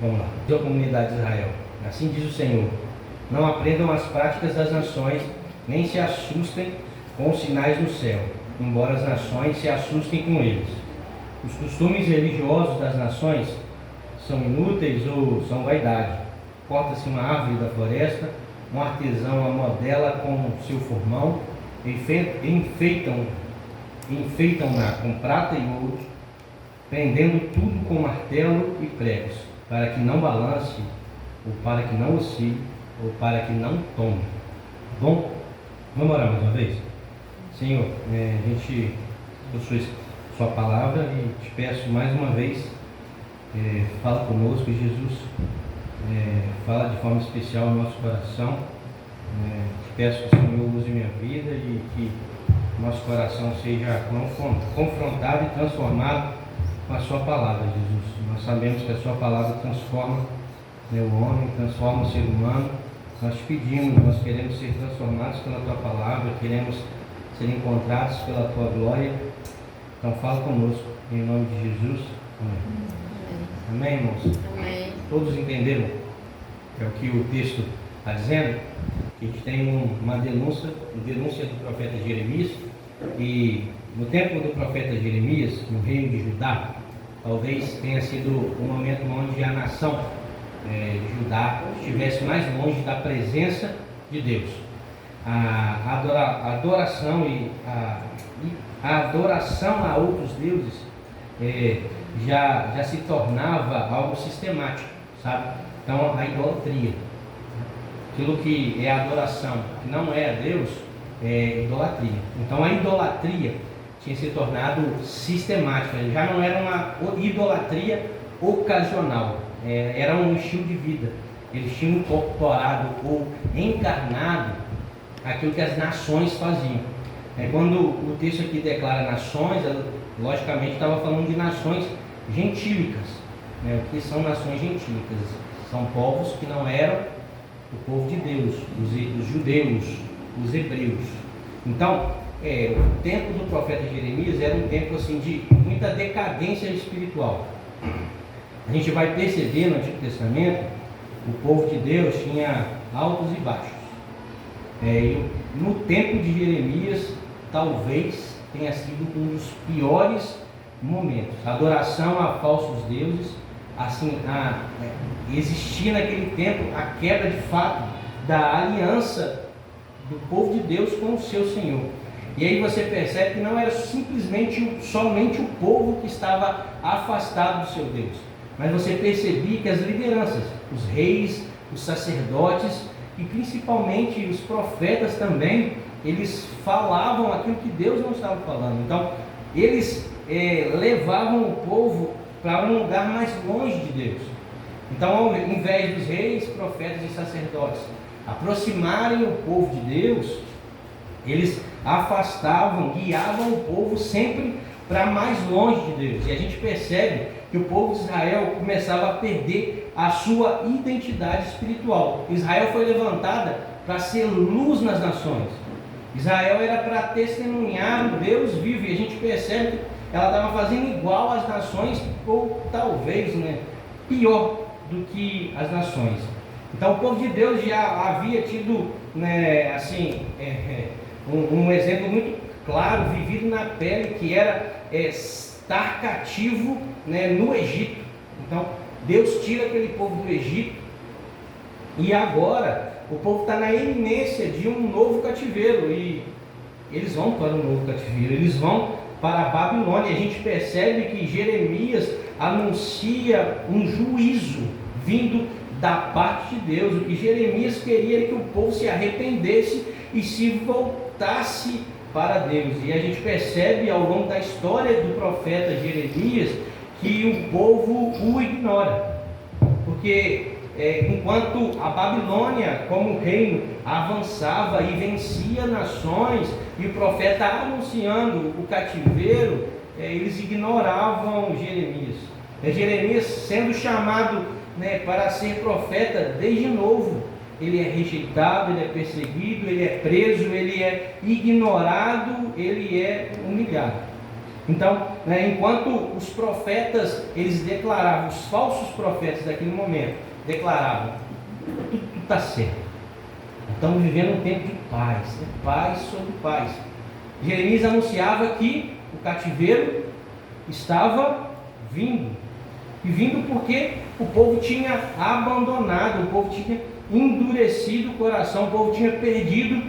Vamos lá. Diz a comunidade de Israel: assim diz o Senhor: não aprendam as práticas das nações, nem se assustem com os sinais no céu, embora as nações se assustem com eles. Os costumes religiosos das nações são inúteis ou são vaidade. Corta-se uma árvore da floresta, um artesão a modela com seu formão, enfeitam-na com prata e ouro, prendendo tudo com martelo e pregos, para que não balance, ou para que não oscile, ou para que não tombe. Bom, vamos orar mais uma vez? Senhor, a gente possui Sua palavra e te peço mais uma vez, fala conosco, Jesus, fala de forma especial no nosso coração. Te peço que o Senhor use minha vida e que nosso coração seja confrontado e transformado com a Sua palavra, Jesus. Nós sabemos que a Sua palavra transforma o homem, transforma o ser humano. Nós te pedimos, nós queremos ser transformados pela Tua palavra, queremos ser encontrados pela Tua glória. Então fala conosco, em nome de Jesus. Amém. Amém, irmãos? Amém. Todos entenderam o que o texto está dizendo? Que a gente tem uma denúncia do profeta Jeremias, e no tempo do profeta Jeremias, no reino de Judá, talvez tenha sido o momento onde a nação de Judá estivesse mais longe da presença de Deus. A adoração a adoração a outros deuses já se tornava algo sistemático, sabe? Então a idolatria, aquilo que é adoração, que não é a Deus, é idolatria. Então a idolatria tinha se tornado sistemática, já não era uma idolatria ocasional, era um estilo de vida. Eles tinham incorporado ou encarnado aquilo que as nações faziam. Quando o texto aqui declara nações, logicamente estava falando de nações gentílicas. O que são nações gentílicas? São povos que não eram o povo de Deus, os judeus, os hebreus. Então, o tempo do profeta Jeremias era um tempo assim, de muita decadência espiritual. A gente vai perceber no Antigo Testamento, o povo de Deus tinha altos e baixos. No tempo de Jeremias, talvez tenha sido um dos piores momentos. A adoração a falsos deuses, assim, existia naquele tempo a quebra de fato da aliança do povo de Deus com o seu Senhor. E aí você percebe que não era somente o povo que estava afastado do seu Deus, mas você percebia que as lideranças, os reis, os sacerdotes e principalmente os profetas também, eles falavam aquilo que Deus não estava falando. Então eles levavam o povo para um lugar mais longe de Deus. Então, ao invés dos reis, profetas e sacerdotes aproximarem o povo de Deus, eles afastavam, guiavam o povo sempre para mais longe de Deus. E a gente percebe que o povo de Israel começava a perder a sua identidade espiritual. Israel foi levantada para ser luz nas nações. Israel era para testemunhar o Deus vivo, e a gente percebe que ela estava fazendo igual às nações, ou talvez pior do que as nações. Então o povo de Deus já havia tido um exemplo muito claro, vivido na pele, que era estar cativo no Egito. Então Deus tira aquele povo do Egito, e agora o povo está na iminência de um novo cativeiro, e eles vão para um novo cativeiro, eles vão para a Babilônia. A gente percebe que Jeremias anuncia um juízo vindo da parte de Deus. O que Jeremias queria era que o povo se arrependesse e se voltasse para Deus. E a gente percebe ao longo da história do profeta Jeremias que o povo o ignora, porque enquanto a Babilônia como reino avançava e vencia nações, e o profeta anunciando o cativeiro, eles ignoravam Jeremias. Jeremias sendo chamado para ser profeta desde novo, ele é rejeitado, ele é perseguido, ele é preso, ele é ignorado, ele é humilhado. Então, né, enquanto os profetas, eles declaravam, os falsos profetas daquele momento, declaravam, tudo está certo. Estamos vivendo um tempo de paz, paz sobre paz. Jeremias anunciava que o cativeiro estava vindo. E vindo porque o povo tinha abandonado, o povo tinha endurecido o coração, o povo tinha perdido,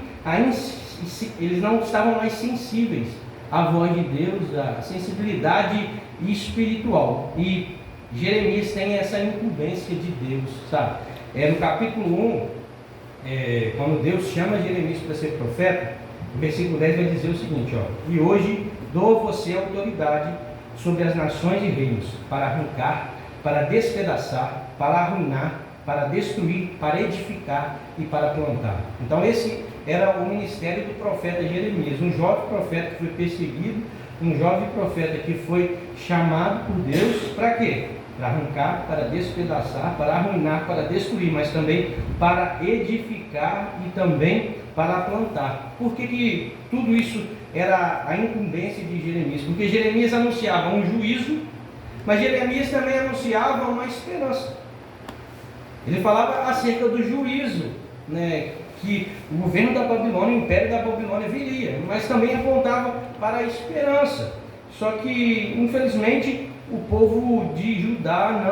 eles não estavam mais sensíveis à voz de Deus, à sensibilidade espiritual. E Jeremias tem essa incumbência de Deus, sabe? No capítulo 1, quando Deus chama Jeremias para ser profeta, o versículo 10 vai dizer o seguinte, e hoje dou a você autoridade sobre as nações e reinos, para arrancar, para despedaçar, para arruinar, para destruir, para edificar e para plantar. Então esse era o ministério do profeta Jeremias, um jovem profeta que foi perseguido, um jovem profeta que foi chamado por Deus para quê? Para arrancar, para despedaçar, para arruinar, para destruir, mas também para edificar e também para plantar. Por que tudo isso era a incumbência de Jeremias? Porque Jeremias anunciava um juízo, mas Jeremias também anunciava uma esperança. Ele falava acerca do juízo, né, que o governo da Babilônia, o império da Babilônia viria, mas também apontava para a esperança. Só que, infelizmente, o povo de Judá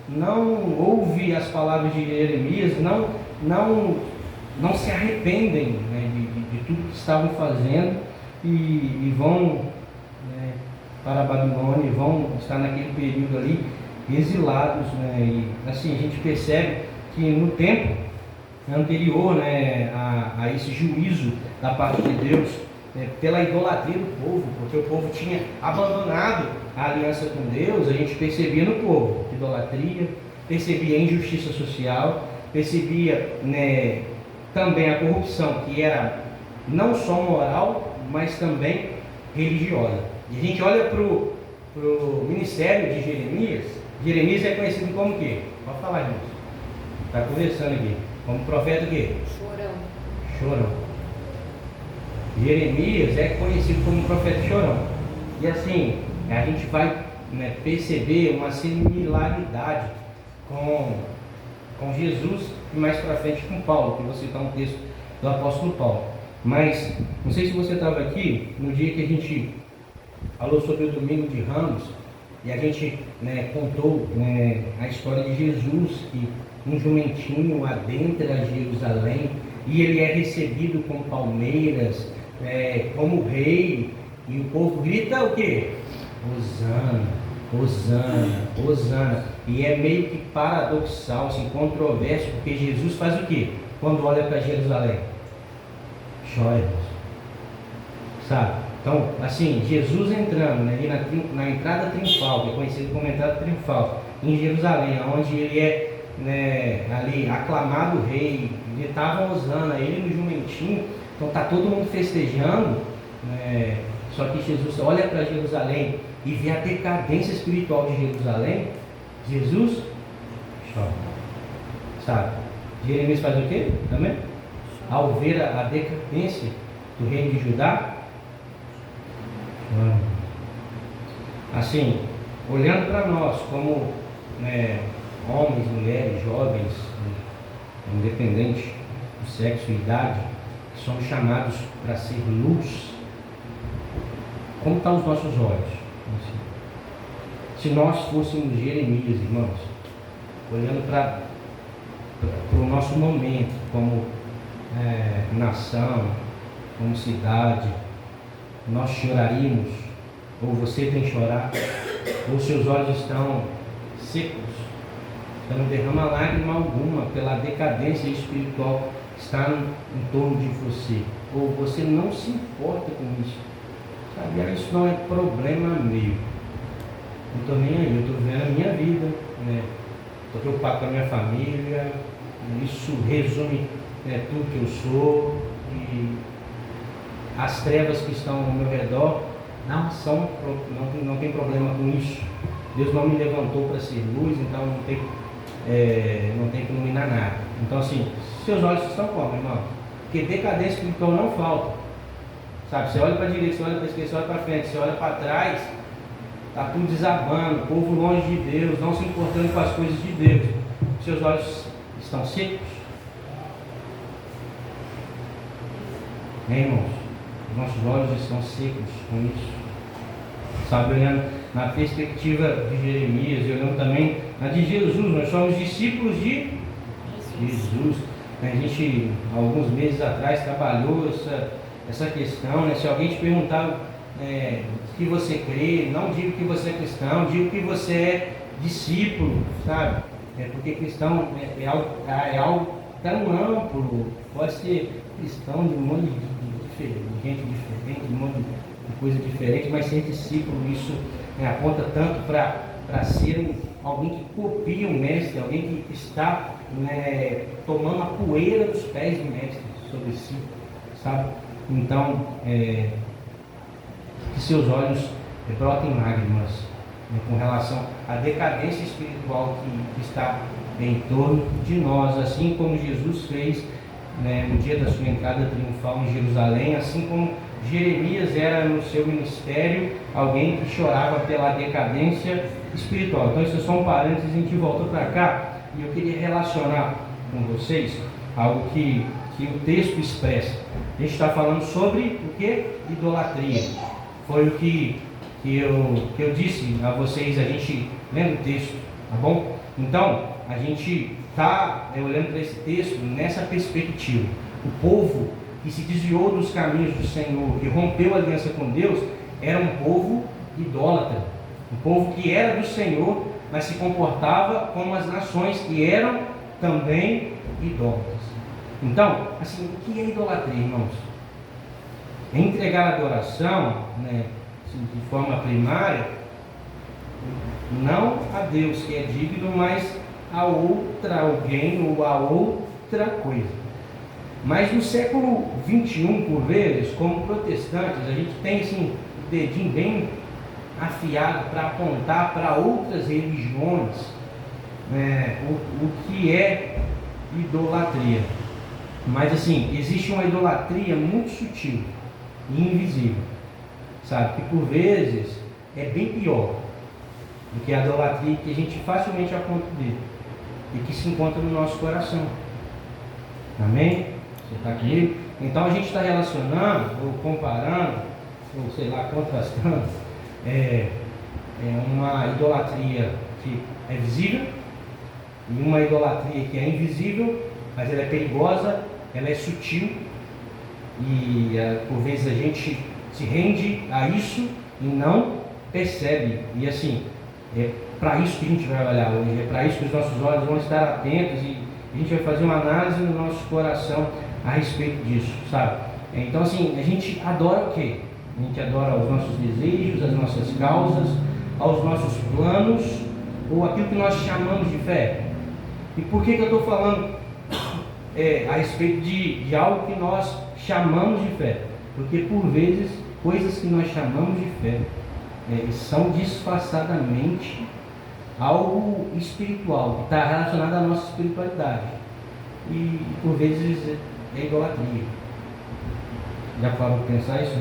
não ouve as palavras de Jeremias, não se arrependem, né, de tudo que estavam fazendo e vão, né, para a Babilônia e vão estar naquele período ali exilados, né, e assim a gente percebe que no tempo anterior, né, a esse juízo da parte de Deus, pela idolatria do povo, porque o povo tinha abandonado a aliança com Deus, a gente percebia no povo idolatria, percebia injustiça social, percebia, né, também a corrupção, que era não só moral, mas também religiosa. E a gente olha para o ministério de Jeremias. Jeremias é conhecido como o quê? Pode falar, irmãos. Está conversando aqui. Como profeta o quê? Chorão. Jeremias é conhecido como profeta chorão. E assim, a gente vai, né, perceber uma similaridade com Jesus e mais para frente com Paulo, que eu vou citar um texto do apóstolo Paulo. Mas, não sei se você estava aqui no dia que a gente falou sobre o domingo de Ramos, e a gente, né, contou, né, a história de Jesus, que um jumentinho adentra Jerusalém, e ele é recebido com palmeiras, como rei, e o povo grita o quê? Hosana, Hosana, Hosana. E é meio que paradoxal, assim, controverso, porque Jesus faz o quê? Quando olha para Jerusalém? Chora, sabe? Então, assim, Jesus entrando, né, ali na entrada triunfal, que é conhecido como entrada triunfal, em Jerusalém, onde ele é, né, ali aclamado rei, gritavam Hosana, ele no jumentinho, então está todo mundo festejando, né, só que Jesus olha para Jerusalém e vê a decadência espiritual de Jerusalém. Jesus chora, sabe? Jeremias faz o quê? Também? Ao ver a decadência do reino de Judá, assim, olhando para nós como, né, homens, mulheres, jovens, independente do sexo e idade, que somos chamados para ser luz, como estão os nossos olhos? Assim, se nós fôssemos Jeremias, irmãos, olhando para o nosso momento como nação, como cidade, nós choraríamos, ou você tem chorado, ou seus olhos estão secos, você não derrama lágrima alguma pela decadência espiritual que está em torno de você, ou você não se importa com isso, sabe? Isso não é problema meu, não estou nem aí, eu estou vivendo a minha vida, né? Estou preocupado com a minha família, isso resume, né, tudo que eu sou, e as trevas que estão ao meu redor não tem problema com isso. Deus não me levantou para ser luz, então não tem que iluminar nada. Então, assim, seus olhos estão como, irmão? Porque decadência espiritual não falta. Sabe, você olha para a direita, você olha para a esquerda, você olha para frente, você olha para trás, está tudo desabando, o povo longe de Deus, não se importando com as coisas de Deus. Seus olhos estão secos? Irmãos, os nossos olhos estão secos com isso. Sabe, olhando na perspectiva de Jeremias e olhando também na de Jesus, nós somos discípulos de Jesus. A gente, alguns meses atrás, trabalhou essa questão, né? Se alguém te perguntar que você crê, não diga que você é cristão, diga que você é discípulo, sabe? Porque cristão é algo tão amplo, pode ser cristão de um monte de gente diferente, de um monte de coisa diferente, mas ser discípulo, isso aponta tanto para ser alguém que copia o mestre, alguém que está tomando a poeira dos pés do mestre sobre si, sabe? Então, que seus olhos brotem lágrimas com relação à decadência espiritual que está em torno de nós, assim como Jesus fez no dia da sua entrada triunfal em Jerusalém, assim como Jeremias era no seu ministério alguém que chorava pela decadência espiritual. Então isso é só um parênteses, a gente voltou para cá e eu queria relacionar com vocês algo que o texto expressa. A gente está falando sobre o que? Idolatria. Foi o que eu disse a vocês, a gente lendo o texto, tá bom? Então, a gente está olhando para esse texto nessa perspectiva. O povo que se desviou dos caminhos do Senhor, que rompeu a aliança com Deus, era um povo idólatra. Um povo que era do Senhor, mas se comportava como as nações que eram também idólatras. Então, assim, o que é idolatria, irmãos? É entregar a adoração, de forma primária, não a Deus que é digno, mas a alguém ou a outra coisa. Mas no século XXI, por vezes, como protestantes, a gente tem assim, o dedinho bem afiado para apontar para outras religiões o que é idolatria. Mas assim, existe uma idolatria muito sutil e invisível, sabe? Que por vezes é bem pior do que a idolatria que a gente facilmente aponta dele e que se encontra no nosso coração. Amém? Você está aqui? Então a gente está relacionando, ou comparando, ou sei lá, contrastando, uma idolatria que é visível e uma idolatria que é invisível, mas ela é perigosa, ela é sutil e por vezes a gente se rende a isso e não percebe. E assim, é para isso que a gente vai olhar hoje, é para isso que os nossos olhos vão estar atentos e a gente vai fazer uma análise no nosso coração a respeito disso, sabe? Então assim, a gente adora o quê? A gente adora os nossos desejos, as nossas causas, aos nossos planos, ou aquilo que nós chamamos de fé. E por que eu estou falando a respeito de algo que nós chamamos de fé? Porque por vezes, coisas que nós chamamos de fé são disfarçadamente algo espiritual, que está relacionado à nossa espiritualidade. E por vezes é idolatria. Já parou para pensar isso?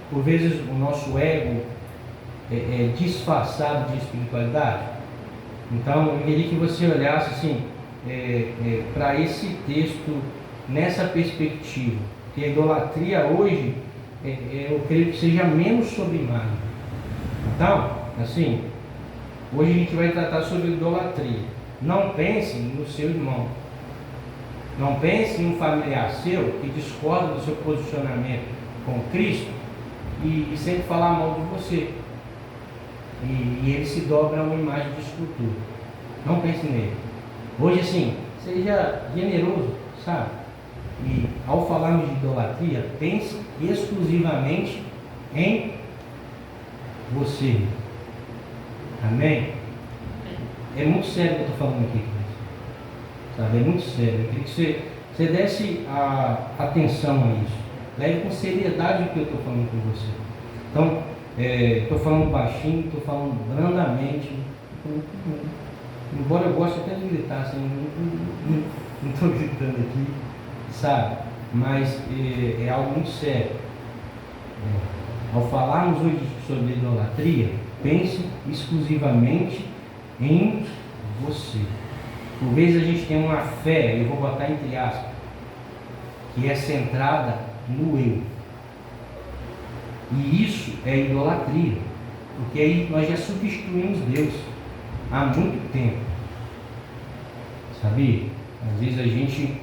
Por vezes o nosso ego é disfarçado de espiritualidade. Então eu queria que você olhasse assim, para esse texto nessa perspectiva, que a idolatria hoje eu creio que seja menos sobre imagem. Então, assim, hoje a gente vai tratar sobre idolatria. Não pense no seu irmão, não pense em um familiar seu que discorda do seu posicionamento com Cristo e sempre falar mal de você e ele se dobra a uma imagem de escultura. Não pense nele. Hoje assim, seja generoso, sabe? E ao falarmos de idolatria, pense exclusivamente em você. Amém? É muito sério o que eu estou falando aqui, sabe? É muito sério. Eu queria que você desse atenção a isso. Leve com seriedade o que eu estou falando com você. Então, estou falando baixinho, estou falando brandamente. Embora eu goste até de gritar, assim, não estou gritando aqui, sabe? Mas é algo muito sério. Ao falarmos hoje sobre idolatria, pense exclusivamente em você. Por vezes a gente tem uma fé, eu vou botar entre aspas, que é centrada no eu. E isso é idolatria, porque aí nós já substituímos Deus há muito tempo. Sabia? Às vezes a gente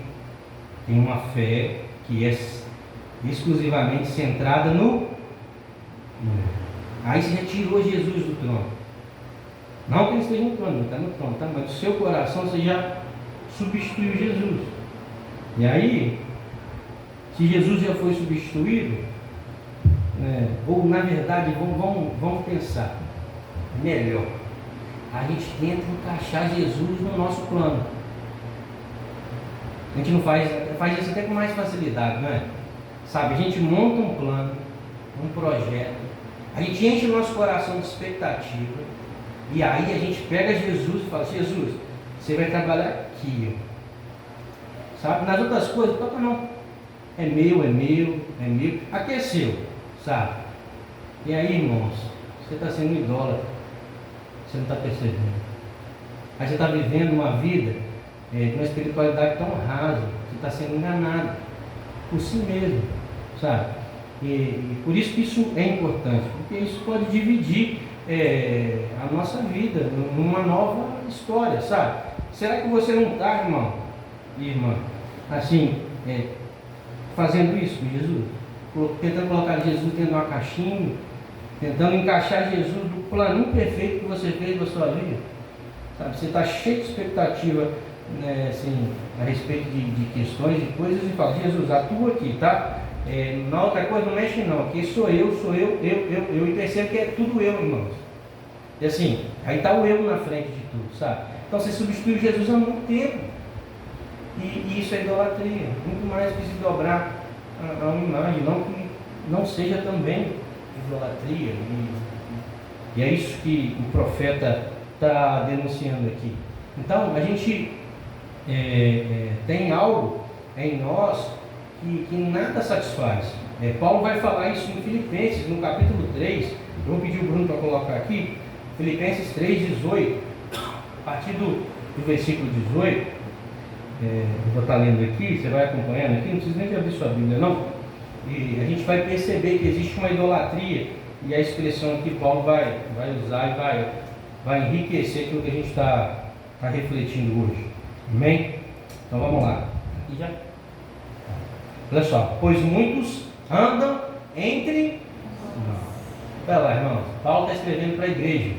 tem uma fé que é exclusivamente centrada no eu. Aí você já tirou Jesus do trono. Não que ele esteja no trono, ele está no trono, tá? Mas no seu coração você já substituiu Jesus. E aí, se Jesus já foi substituído, ou na verdade, vamos pensar melhor. A gente tenta encaixar Jesus no nosso plano. A gente não faz isso até com mais facilidade, não é? Sabe, a gente monta um plano, um projeto, a gente enche o nosso coração de expectativa, e aí a gente pega Jesus e fala: Jesus, você vai trabalhar aqui, ó. Sabe? Nas outras coisas, toca não. É meu. Aqui é seu, sabe? E aí, irmãos, você está sendo idólatra, você não está percebendo. Aí você está vivendo uma vida de uma espiritualidade tão rasa, você está sendo enganado por si mesmo, sabe? E por isso que isso é importante, porque isso pode dividir a nossa vida numa nova história, sabe? Será que você não está, irmão e irmã, assim, fazendo isso com Jesus? Tentando colocar Jesus dentro de uma caixinha, tentando encaixar Jesus no plano perfeito que você fez da sua vida, sabe? Você está cheio de expectativa, né, assim, a respeito de questões, de coisas, e fala: Jesus, atua aqui, tá? Na outra coisa não mexe não, que sou eu, e percebo que é tudo eu, irmãos. E assim, aí está o eu na frente de tudo, sabe? Então você substituiu Jesus há muito tempo, e isso é idolatria, muito mais que se dobrar a uma imagem, não que não seja também idolatria, e é isso que o profeta está denunciando aqui. Então a gente tem algo em nós que nada satisfaz. Paulo vai falar isso em Filipenses, no capítulo 3. Eu vou pedir o Bruno para colocar aqui, Filipenses 3,18, a partir do versículo 18. Eu vou estar lendo aqui, você vai acompanhando aqui, não precisa nem de abrir sua Bíblia não. E a gente vai perceber que existe uma idolatria, e a expressão que Paulo vai usar e vai enriquecer aquilo que a gente está refletindo hoje. Amém? Então vamos lá. Aqui já. Olha só, pois muitos andam entre. Olha lá, irmãos, Paulo está escrevendo para a igreja.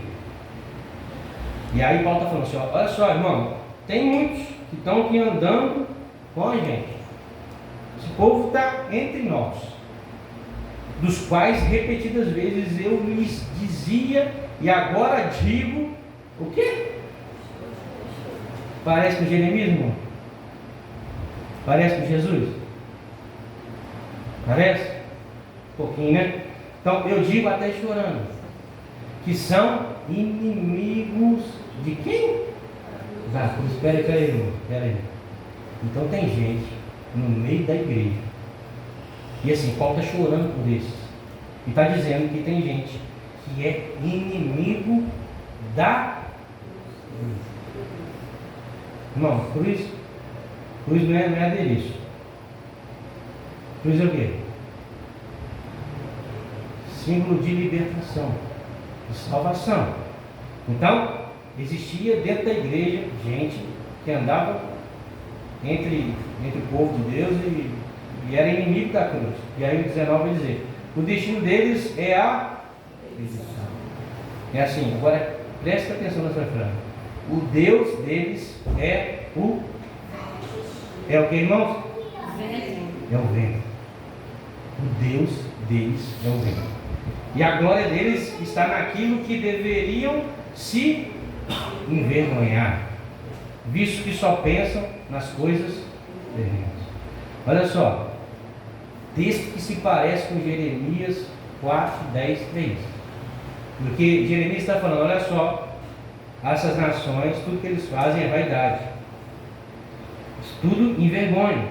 E aí Paulo está falando assim: olha só, irmão, tem muitos que estão aqui andando com a gente. Esse povo está entre nós, dos quais repetidas vezes eu lhes dizia, e agora digo, o quê? Parece com Jeremias, irmão? Parece com Jesus? Parece? Um pouquinho, né? Então eu digo até chorando, que são inimigos de quem? Espera aí, irmão. Espera aí. Então tem gente no meio da igreja, e assim, Paulo está chorando por esses, e está dizendo que tem gente que é inimigo da cruz. Irmão, cruz não é adereço. Cruz é o quê? Símbolo de libertação, de salvação. Então, existia dentro da igreja gente que andava entre o povo de Deus e era inimigo da cruz. E aí o 19 vai dizer: o destino deles é a perdição. É assim, agora presta atenção nessa frase. O Deus deles é o que, irmãos? É o vento. O Deus deles é o vento. E a glória deles está naquilo que deveriam se envergonhar, visto que só pensam nas coisas terrenas. Olha só, texto que se parece com Jeremias 4, 10, 3. Porque Jeremias está falando: olha só, essas nações, tudo que eles fazem é vaidade, tudo envergonha,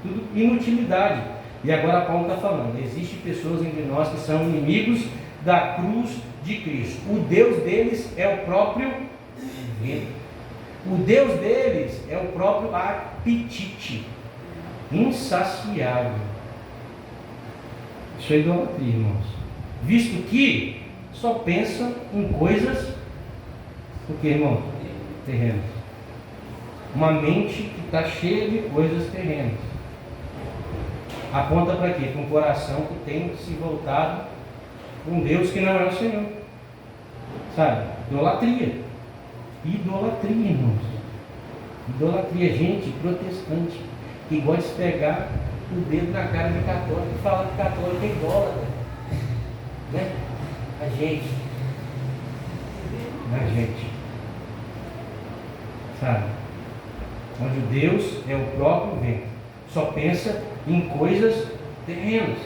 tudo inutilidade. E agora Paulo está falando, existem pessoas entre nós que são inimigos da cruz de Cristo. O Deus deles é o próprio vento. O Deus deles é o próprio apetite insaciável. Isso é idolatria, irmãos. Visto que só pensam em coisas, o que, irmão? Terrenas. Uma mente que está cheia de coisas terrenas. Aponta para quê? Para um coração que tem se voltado para um Deus que não é o Senhor. Sabe? Idolatria. Idolatria, irmãos. Idolatria. Gente protestante que gosta de pegar o dedo na cara de católico e falar que católico é idólatra. Né? A gente. Sabe? Onde Deus é o próprio vento. Só pensa em coisas terrenas.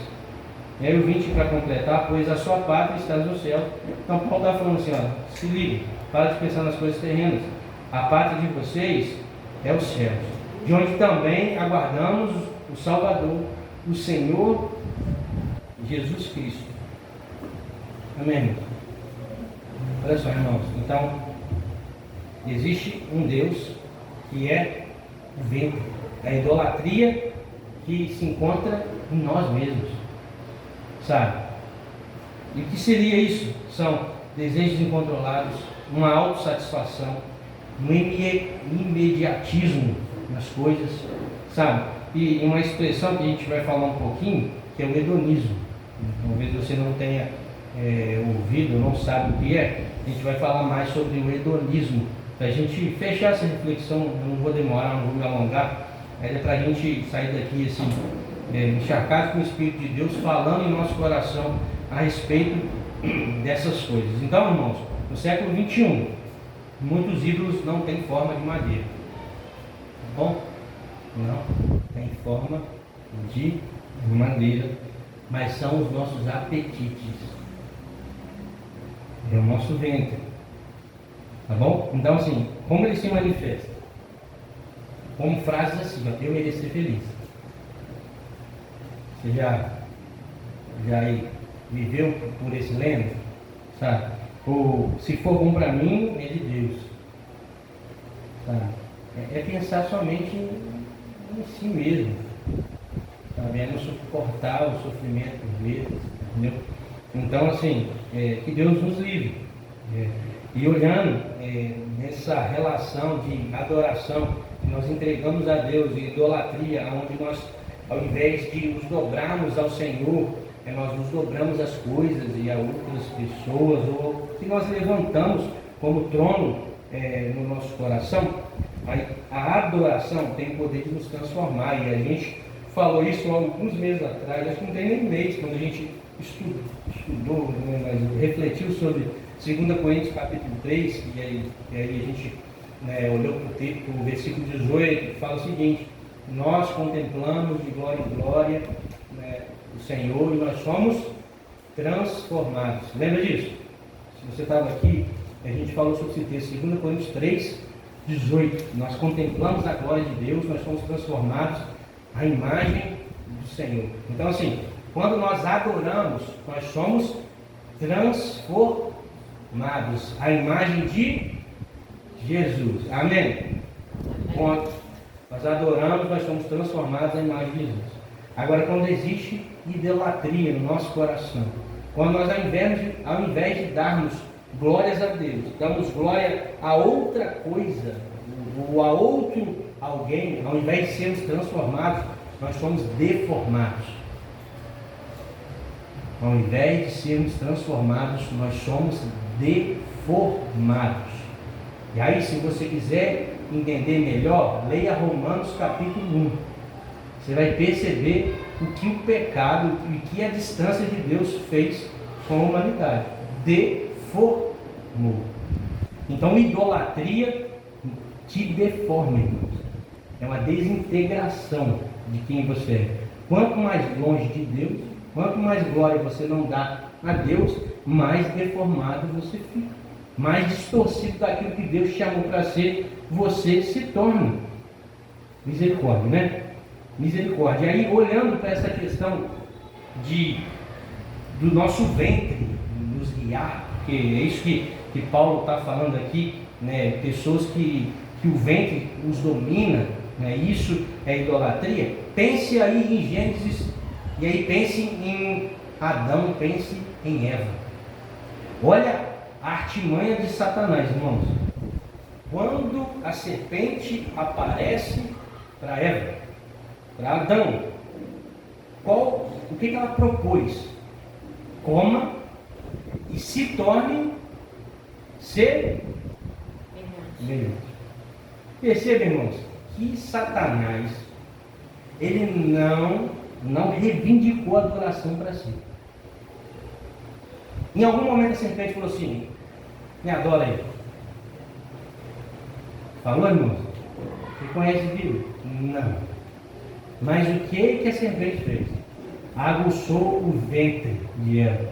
E aí o 20 para completar, pois a sua pátria está no céu. Então Paulo está falando assim, ó, se ligue, para de pensar nas coisas terrenas. A pátria de vocês é o céu, de onde também aguardamos o Salvador, o Senhor Jesus Cristo. Amém, irmãos? Olha só, irmãos, então existe um Deus que é o vento, a idolatria que se encontra em nós mesmos, sabe? E o que seria isso? São desejos incontrolados, uma autossatisfação, um imediatismo nas coisas, sabe? E uma expressão que a gente vai falar um pouquinho, que é o hedonismo. Talvez você não tenha ouvido, não sabe o que é. A gente vai falar mais sobre o hedonismo. Para a gente fechar essa reflexão, eu não vou demorar, não vou me alongar, é para a gente sair daqui assim, encharcado com o Espírito de Deus, falando em nosso coração a respeito dessas coisas. Então, irmãos, no século 21, muitos ídolos não têm forma de madeira. Tá bom? Não tem forma de madeira, mas são os nossos apetites. É o nosso ventre. Tá bom? Então, assim, como ele se manifesta? Como frases assim, ó, eu mereço ser feliz. Você já viveu por esse lema? Sabe? Ou, se for bom para mim, é de Deus. Sabe? É pensar somente em si mesmo. Sabe? É não suportar o sofrimento por vezes. Entendeu? Então, assim, que Deus nos livre. E olhando nessa relação de adoração que nós entregamos a Deus, e idolatria, onde nós, ao invés de nos dobrarmos ao Senhor, nós nos dobramos às coisas e a outras pessoas, ou que nós levantamos como trono no nosso coração, a adoração tem o poder de nos transformar. E a gente falou isso há alguns meses atrás, acho que não tem nem mês, quando a gente estudou, né, mas refletiu sobre 2 Coríntios capítulo 3, e aí a gente olhou para o versículo 18, que fala o seguinte: nós contemplamos de glória em glória o Senhor e nós somos transformados. Lembra disso? Se você estava aqui, a gente falou sobre esse texto, 2 Coríntios 3, 18. Nós contemplamos a glória de Deus, nós somos transformados à imagem do Senhor. Então, assim, quando nós adoramos, nós somos transformados à imagem de Jesus. Amém? Ponto. Nós adoramos, nós somos transformados à imagem de Jesus. Agora, quando existe idolatria no nosso coração, quando nós, ao invés de darmos glórias a Deus, damos glória a outra coisa, ou a outro alguém, ao invés de sermos transformados, nós somos deformados. Ao invés de sermos transformados, nós somos deformados. E aí, se você quiser entender melhor, leia Romanos capítulo 1. Você vai perceber o que o pecado e que a distância de Deus fez com a humanidade. Deformou. Então, idolatria te deforma, irmãos. É uma desintegração de quem você é. Quanto mais longe de Deus, quanto mais glória você não dá a Deus, mais deformado você fica. Mais distorcido daquilo que Deus chamou para ser, você se torna. Misericórdia, né? Misericórdia. E aí, olhando para essa questão do nosso ventre nos guiar, porque é isso que Paulo está falando aqui, né? Pessoas que o ventre os domina, né? Isso é idolatria. Pense aí em Gênesis, e aí pense em Adão, pense em Eva. Olha a artimanha de Satanás, irmãos. Quando a serpente aparece para Eva, para Adão, o que ela propôs? Coma e se torne semelhante. Perceba, irmãos, que Satanás, ele não reivindicou a adoração para si. Em algum momento a serpente falou assim: me adora aí. Falou, irmãos? Você conhece Deus? Não. Mas o que a serpente fez? Aguçou o ventre de Eva.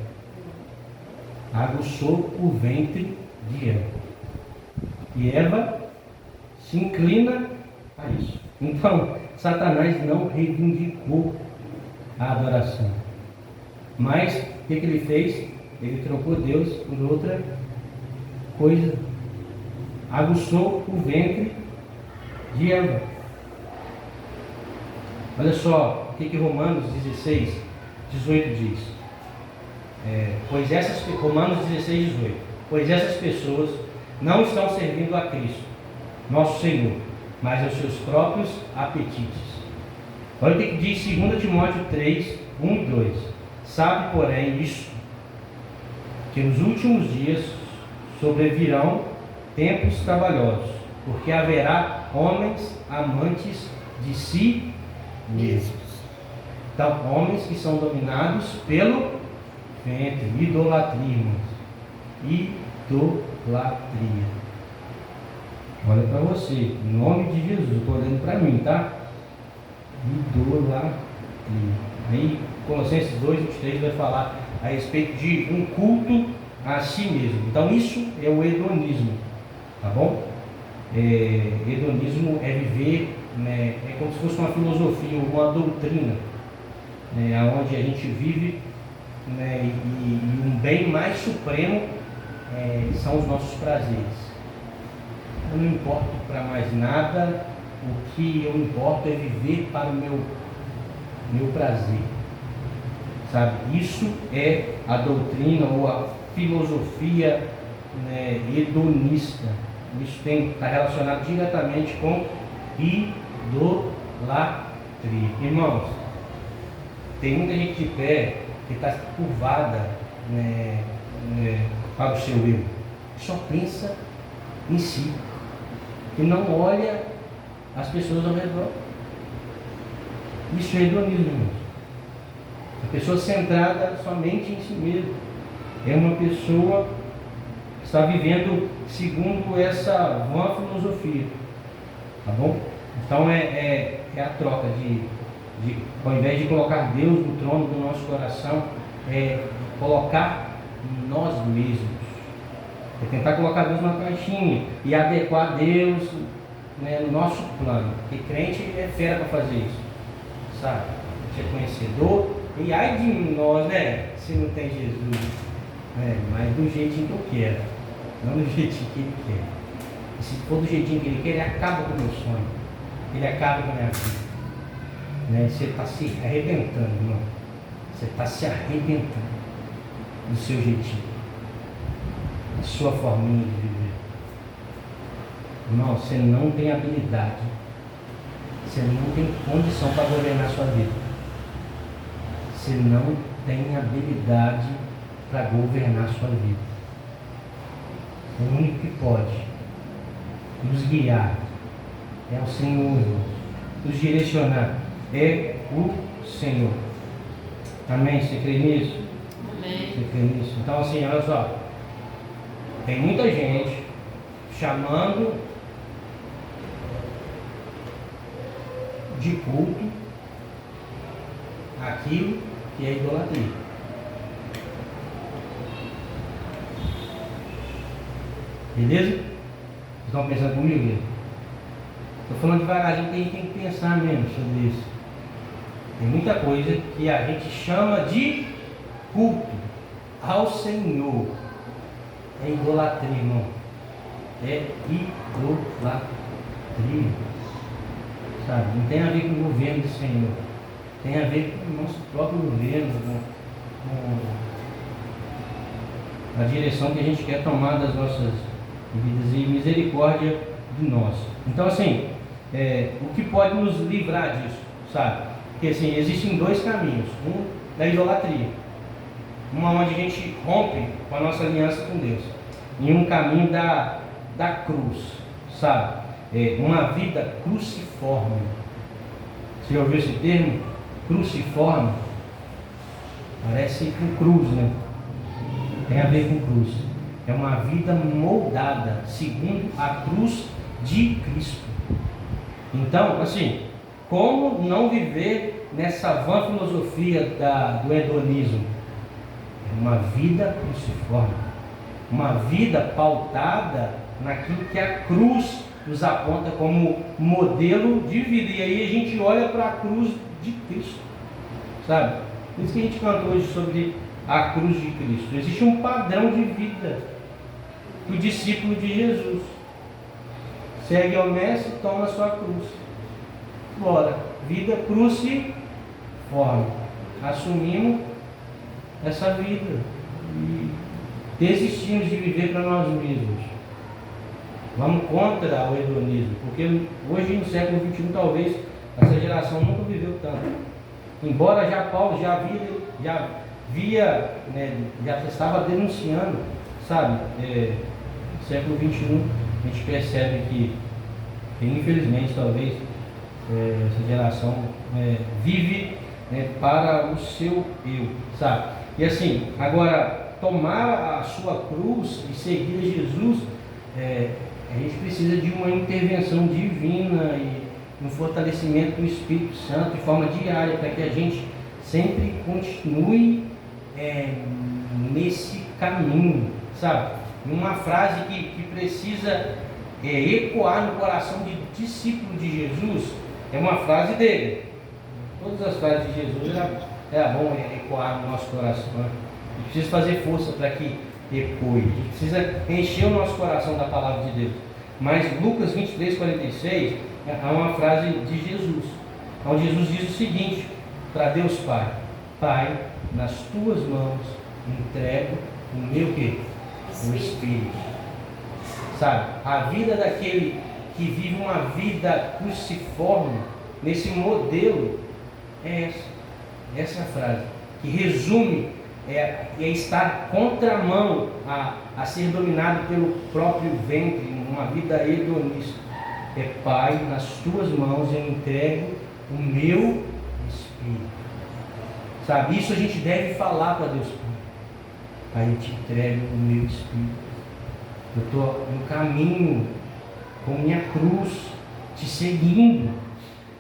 Aguçou o ventre de Eva. E Eva se inclina a isso. Então, Satanás não reivindicou a adoração. Mas, o que ele fez? Ele trocou Deus por outra coisa. Aguçou o ventre de Eva. Olha só o que Romanos 16, 18 diz. Romanos 16, 18. Pois essas pessoas não estão servindo a Cristo, nosso Senhor, mas aos seus próprios apetites. Olha o que diz 2 Timóteo 3, 1 e 2. Sabe, porém, isto, que nos últimos dias sobrevirão tempos trabalhosos, porque haverá homens amantes de si mesmos. Então, homens que são dominados pelo ventre, idolatria, irmãos. Idolatria. Olha para você, em nome de Jesus, estou olhando para mim, tá? Idolatria. Aí, Colossenses 2, 23 vai falar a respeito de um culto a si mesmo. Então, isso é o hedonismo, tá bom? Hedonismo é viver, né, é como se fosse uma filosofia, uma doutrina, né, onde a gente vive, né, e um bem mais supremo são os nossos prazeres. Eu não importo para mais nada, o que eu importo é viver para o meu prazer, sabe? Isso é a doutrina ou a filosofia, né, hedonista. Isso está relacionado diretamente com idolatria. Irmãos, tem muita gente de pé que está curvada, né, para o seu eu, só pensa em si e não olha as pessoas ao redor. Isso é hedonismo, irmãos. A pessoa centrada somente em si mesma é uma pessoa que está vivendo segundo essa vã filosofia, tá bom? Então é a troca de ao invés de colocar Deus no trono do nosso coração, colocar nós mesmos. É tentar colocar Deus na caixinha e adequar Deus, né, no nosso plano. Porque crente é fera para fazer isso, sabe? Ser conhecedor. E ai de nós, né? Se não tem Jesus, mas do jeitinho que eu quero, não do jeitinho que Ele quer. E se for do jeitinho que Ele quer, Ele acaba com o meu sonho, Ele acaba com a minha vida. Né? Você está se arrebentando, irmão. Você está se arrebentando do seu jeitinho, da sua forminha de viver. Irmão, você não tem habilidade, você não tem condição para governar a sua vida. Você não tem habilidade para governar a sua vida. O único que pode nos guiar é o Senhor, nos direcionar é o Senhor. Amém? Você crê nisso? Amém. Você crê nisso? Então, assim, olha só, tem muita gente chamando de culto aquilo que é idolatria. Beleza? Vocês estão pensando comigo? Estou falando devagarzinho, porque a gente tem que pensar mesmo sobre isso. Tem muita coisa que a gente chama de culto ao Senhor. É idolatria, irmão. É idolatria. Sabe? Não tem a ver com o governo do Senhor. Tem a ver com o nosso próprio governo, com a direção que a gente quer tomar das nossas vidas e misericórdia de nós. Então, assim, o que pode nos livrar disso, sabe? Porque, assim, existem dois caminhos. Um da idolatria. Uma onde a gente rompe com a nossa aliança com Deus. E um caminho da cruz, sabe? Uma vida cruciforme. Você já ouviu esse termo? Cruciforme? Parece com cruz, né? Tem a ver com cruz. É uma vida moldada segundo a cruz de Cristo. Então, assim, como não viver nessa vã filosofia do hedonismo? É uma vida cruciforme. Uma vida pautada naquilo que a cruz nos aponta como modelo de vida. E aí a gente olha para a cruz de Cristo, sabe? Por isso que a gente cantou hoje sobre a cruz de Cristo. Existe um padrão de vida do discípulo de Jesus. Segue ao mestre, toma a sua cruz. Bora, vida cruciforme. Assumimos essa vida e desistimos de viver para nós mesmos. Vamos contra o hedonismo, porque hoje no século XXI talvez essa geração nunca viveu tanto. Embora Paulo já estava denunciando, sabe? No século XXI a gente percebe que infelizmente talvez essa geração vive para o seu eu, sabe? E assim, agora tomar a sua cruz e seguir a Jesus, a gente precisa de uma intervenção divina e um fortalecimento do Espírito Santo de forma diária, para que a gente sempre continue nesse caminho, sabe? Uma frase que precisa ecoar no coração de discípulo de Jesus é uma frase dele. Todas as frases de Jesus era bom ecoar no nosso coração. Né? A gente precisa fazer força para que ecoe. A gente precisa encher o nosso coração da palavra de Deus. Mas Lucas 23:46 é uma frase de Jesus, onde Jesus diz o seguinte para Deus Pai: Pai, nas tuas mãos entrego o meu quê? O Espírito. Sabe? A vida daquele que vive uma vida cruciforme, nesse modelo, é essa frase, que resume estar contramão a ser dominado pelo próprio ventre, uma vida hedonista. Pai, nas tuas mãos eu entrego o meu Espírito. Sabe, isso a gente deve falar para Deus. Pai, eu te entrego o meu Espírito. Eu estou no caminho com minha cruz, te seguindo.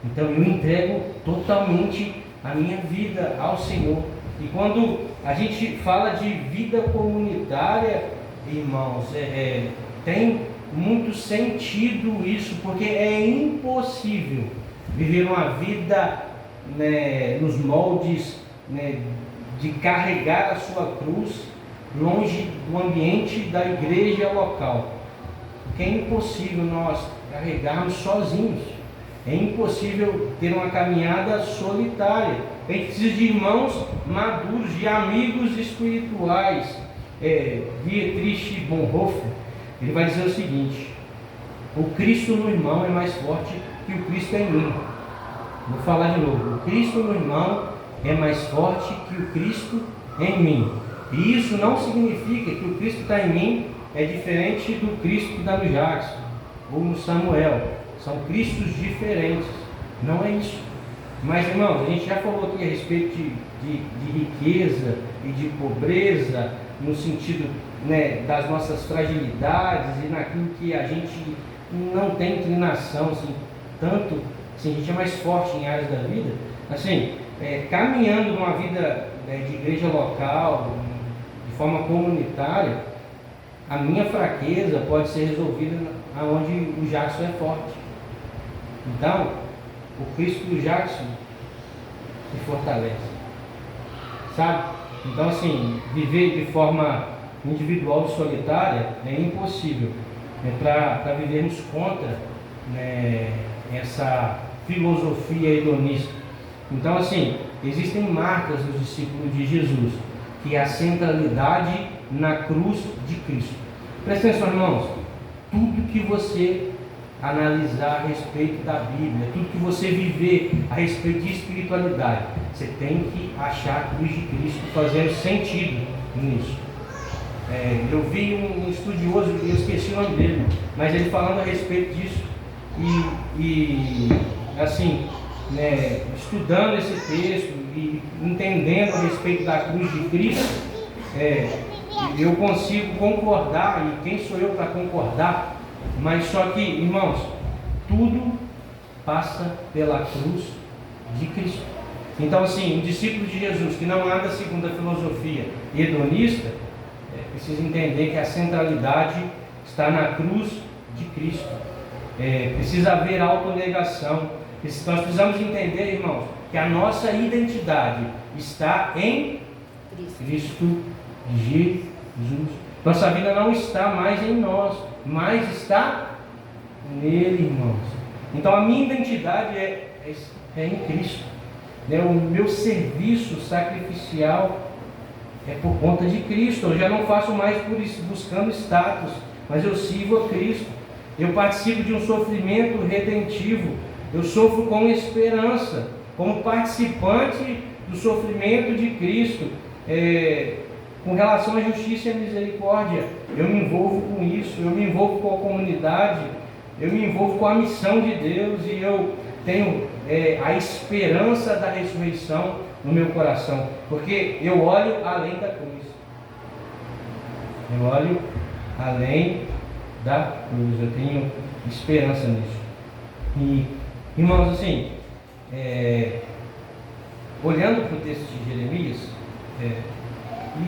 Então eu entrego totalmente a minha vida ao Senhor. E quando a gente fala de vida comunitária, irmãos, tem muito sentido isso, porque é impossível viver uma vida nos moldes de carregar a sua cruz longe do ambiente da igreja local. Porque é impossível nós carregarmos sozinhos. É impossível ter uma caminhada solitária. A gente precisa de irmãos maduros, de amigos espirituais. Dietrich Bonhoeffer, ele vai dizer o seguinte: o Cristo no irmão é mais forte que o Cristo em mim. Vou falar de novo: o Cristo no irmão é mais forte que o Cristo em mim. E isso não significa que o Cristo que está em mim é diferente do Cristo que está no Jackson ou no Samuel. São Cristos diferentes. Não é isso. Mas, irmãos, a gente já falou aqui a respeito de riqueza e de pobreza, no sentido das nossas fragilidades e naquilo que a gente não tem inclinação, assim, tanto, assim, a gente é mais forte em áreas da vida, assim, caminhando numa vida de igreja local, de forma comunitária, a minha fraqueza pode ser resolvida aonde o Jackson é forte. Então, o Cristo do Jackson e fortalece. Sabe? Então, assim, viver de forma individual e solitária é impossível, para vivermos contra, né, essa filosofia hedonista. Então, assim, existem marcas dos discípulos de Jesus, que é a centralidade na cruz de Cristo. Presta atenção, irmãos, tudo que você analisar a respeito da Bíblia, tudo que você viver a respeito de espiritualidade, você tem que achar a cruz de Cristo fazendo sentido nisso. Eu vi um estudioso, eu esqueci o nome dele, mas ele falando a respeito disso e assim, né, estudando esse texto e entendendo a respeito da cruz de Cristo, eu consigo concordar, e quem sou eu para concordar? Mas só que, irmãos, tudo passa pela cruz de Cristo. Então, assim, um discípulo de Jesus que não anda segundo a filosofia hedonista, precisa entender que a centralidade está na cruz de Cristo. Precisa haver autonegação. Nós precisamos entender, irmãos, que a nossa identidade está em Cristo Jesus. Nossa vida não está mais em nós, mas está nele, irmãos. Então a minha identidade é em Cristo. O meu serviço sacrificial é por conta de Cristo. Eu já não faço mais por isso, buscando status, mas eu sirvo a Cristo. Eu participo de um sofrimento redentivo. Eu sofro com esperança, como participante do sofrimento de Cristo. Com relação à justiça e à misericórdia, eu me envolvo com isso, eu me envolvo com a comunidade, eu me envolvo com a missão de Deus, e eu tenho a esperança da ressurreição no meu coração, porque eu olho além da cruz. Eu olho além da cruz, eu tenho esperança nisso. E, irmãos, assim, olhando para o texto de Jeremias,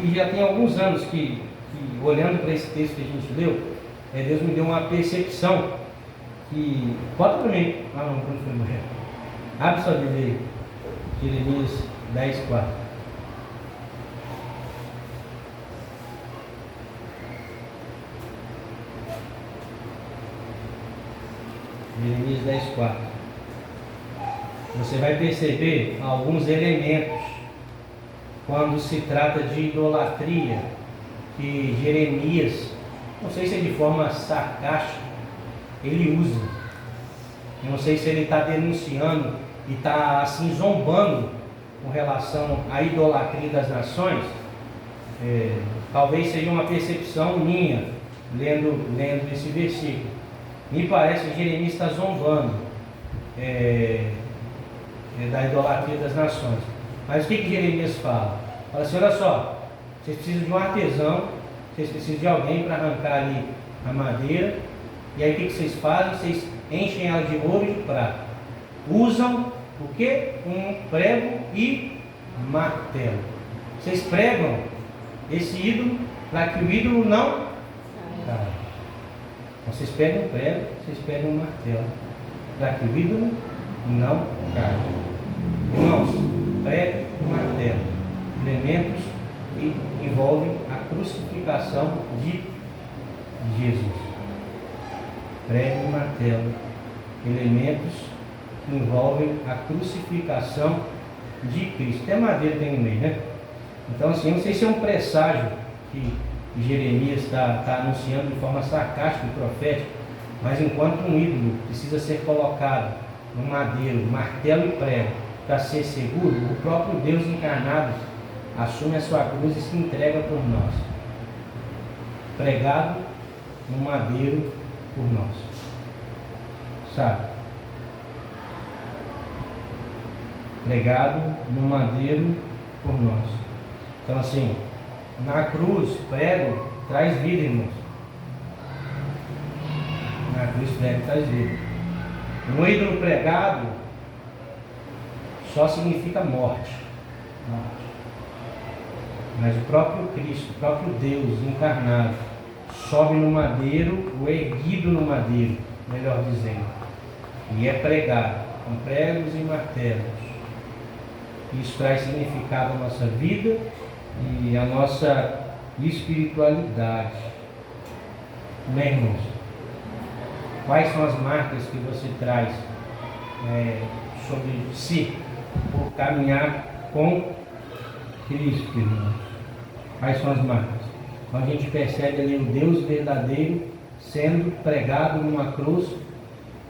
e já tem alguns anos que olhando para esse texto que a gente leu, Deus me deu uma percepção que... Bota para mim. Não, quando foi morrer. Abre sua Bíblia aí. Jeremias 10:4. Jeremias 10:4. Você vai perceber alguns elementos quando se trata de idolatria que Jeremias, não sei se é de forma sarcástica, ele usa. Eu não sei se ele está denunciando e está assim zombando com relação à idolatria das nações. Talvez seja uma percepção minha lendo esse versículo. Me parece que Jeremias está zombando da idolatria das nações. Mas o que Jeremias fala? Fala assim: olha só, vocês precisam de um artesão, vocês precisam de alguém para arrancar ali a madeira, e aí o que vocês fazem? Vocês enchem ela de ouro e de prata. Usam o que? Um prego e martelo. Vocês pregam esse ídolo para que o ídolo não caia. Vocês pegam um prego, vocês pegam um martelo para que o ídolo não caia. Irmãos, prego e martelo, elementos que envolvem a crucificação de Jesus. Prego e martelo, elementos que envolvem a crucificação de Cristo. Até madeira tem no meio, né? Então, assim, não sei se é um presságio que Jeremias está anunciando de forma sarcástica e profética, mas enquanto um ídolo precisa ser colocado no madeiro, martelo e prego, para ser seguro, o próprio Deus encarnado assume a sua cruz e se entrega por nós, pregado no madeiro por nós, sabe? Pregado no madeiro por nós. Então, assim, na cruz, prego traz vida, irmãos. Na cruz, prego traz vida. Um ídolo pregado só significa morte. Mas o próprio Cristo, o próprio Deus encarnado, sobe no madeiro, ou erguido no madeiro, melhor dizendo, e é pregado com pregos e martelos. Isso traz significado à nossa vida e à nossa espiritualidade. Bem, irmãos, quais são as marcas que você traz sobre si por caminhar com Cristo, irmãos? Quais são as marcas? Então a gente percebe ali o Deus verdadeiro sendo pregado numa cruz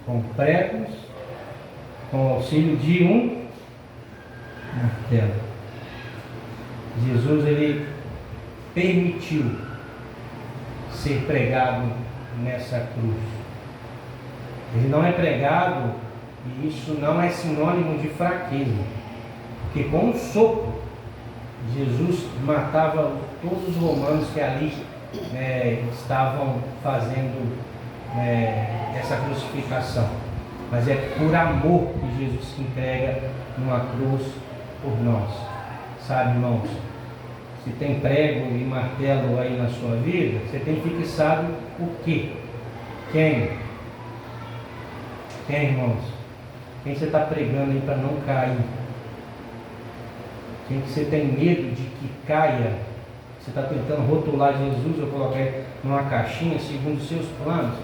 com pregos, com o auxílio de um martelo. Jesus, ele permitiu ser pregado nessa cruz. Ele não é pregado, e isso não é sinônimo de fraqueza, porque com um sopro Jesus matava todos os romanos que ali estavam fazendo essa crucificação. Mas é por amor que Jesus se entrega numa cruz por nós. Sabe, irmãos, se tem prego e martelo aí na sua vida, você tem que fixar o quê? Quem, irmãos? Quem você está pregando aí para não cair? Quem que você tem medo de que caia? Você está tentando rotular Jesus ou colocar ele numa caixinha segundo os seus planos?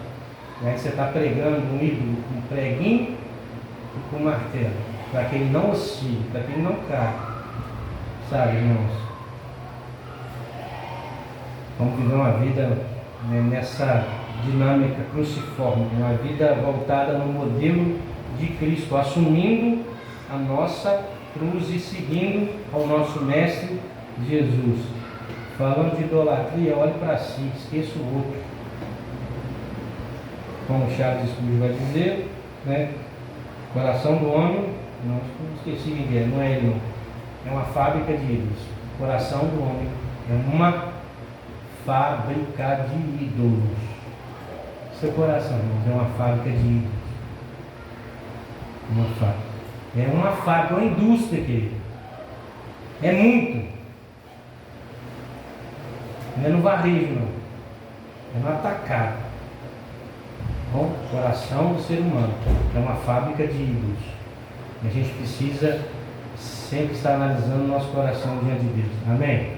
Você está pregando um ídolo com preguinho e com martelo, para que ele não oscile, para que ele não caia. Sabe, irmãos? Vamos viver uma vida nessa dinâmica cruciforme, uma vida voltada no modelo de Cristo, assumindo a nossa cruz e seguindo ao nosso Mestre Jesus. Falando de idolatria, olhe para si, esqueça o outro. Como Charles Spurgeon vai dizer, coração do homem, não esqueci ninguém, não é ele não. É uma fábrica de ídolos. O coração do homem é uma fábrica de ídolos. Seu coração, irmãos, é uma fábrica de ídolos. Uma fábrica. É uma fábrica, uma indústria, querido. É muito. Não é no varejo, não. É no atacado. Bom, o coração do ser humano é uma fábrica de ídolos. E a gente precisa sempre estar analisando o nosso coração diante de Deus. Amém?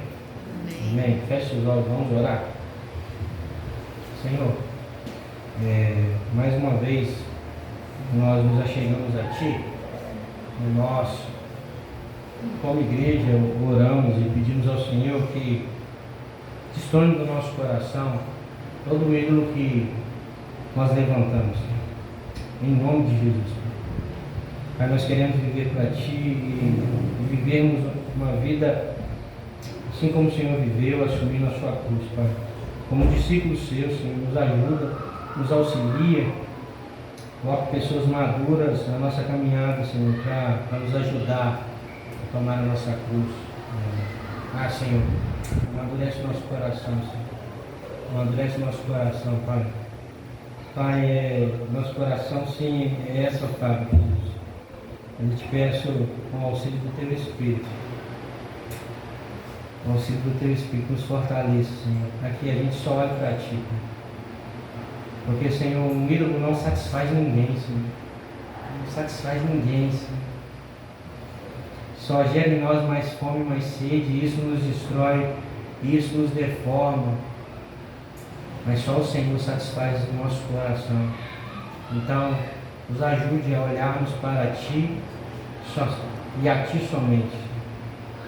Amém. Feche os olhos, vamos orar. Senhor, mais uma vez nós nos achegamos a Ti. Nós, como igreja, oramos e pedimos ao Senhor que destone do nosso coração todo o ídolo que nós levantamos, em nome de Jesus. Pai, nós queremos viver para Ti e vivermos uma vida assim como o Senhor viveu, assumindo a Sua cruz, Pai. Como discípulos Seus, Senhor, nos ajuda, nos auxilia, coloca pessoas maduras na nossa caminhada, Senhor, para nos ajudar a tomar a nossa cruz. Senhor, amadurece o nosso coração, Senhor. Amadurece o nosso coração, Pai. Pai, nosso coração, sim, é essa fábrica, Jesus. Eu te peço com o auxílio do Teu Espírito. O auxílio do Teu Espírito nos fortaleça, Senhor, para que a gente só olhe para Ti, Pai. Porque, Senhor, o ídolo não satisfaz ninguém, Senhor. Não satisfaz ninguém, Senhor. Só gera em nós mais fome, mais sede, e isso nos destrói, isso nos deforma. Mas só o Senhor satisfaz o nosso coração. Então, nos ajude a olharmos para Ti e a Ti somente.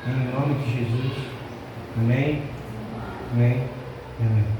Em nome de Jesus. Amém. Amém. Amém.